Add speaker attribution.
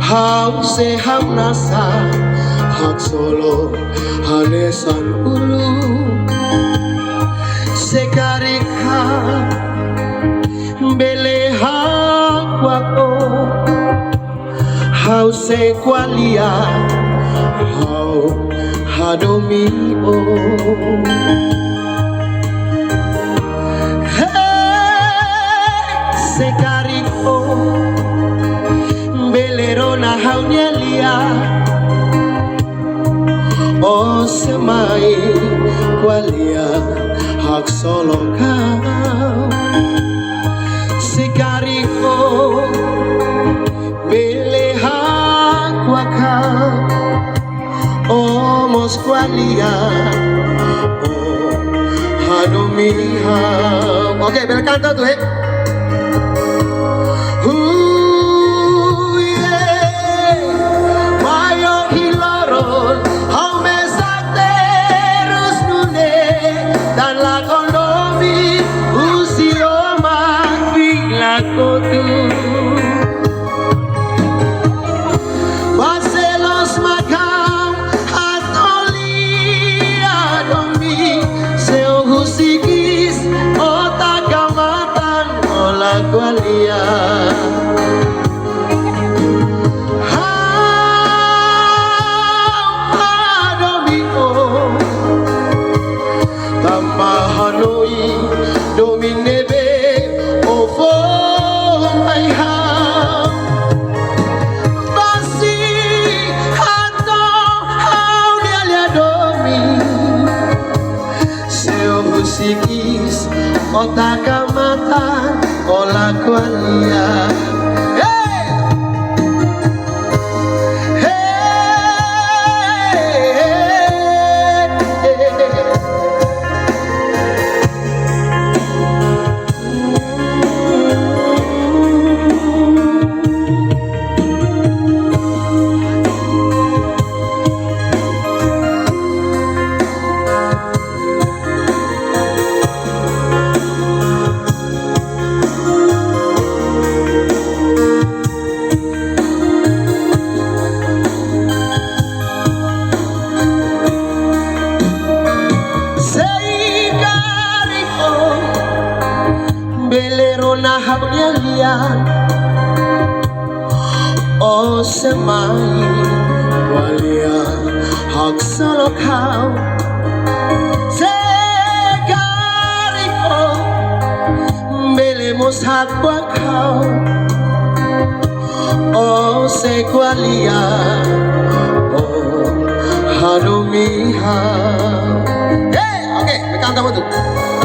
Speaker 1: Hause hamnasa hak solo hanesan ulu sekarika bele hak wako hause kwalia hau hadomi o sekariko belerona haunelia o semai kwalia hak solo kau sekariko bele hak wakau o mos kwalia o hadomi hau. Oke, bel canto tuh Barcelos Macau Atolia Domi Seo Husikis Otakamatan Ola Kualia Adomi O Tanpa Hanoi Domi Nebe Ofo sikis otakamatan ola kwalia. Belerona haunya lian o semai walia hak solo kau segariko belemos hak kau o sekwalia o hadomi hau. Oke, me canta tuh.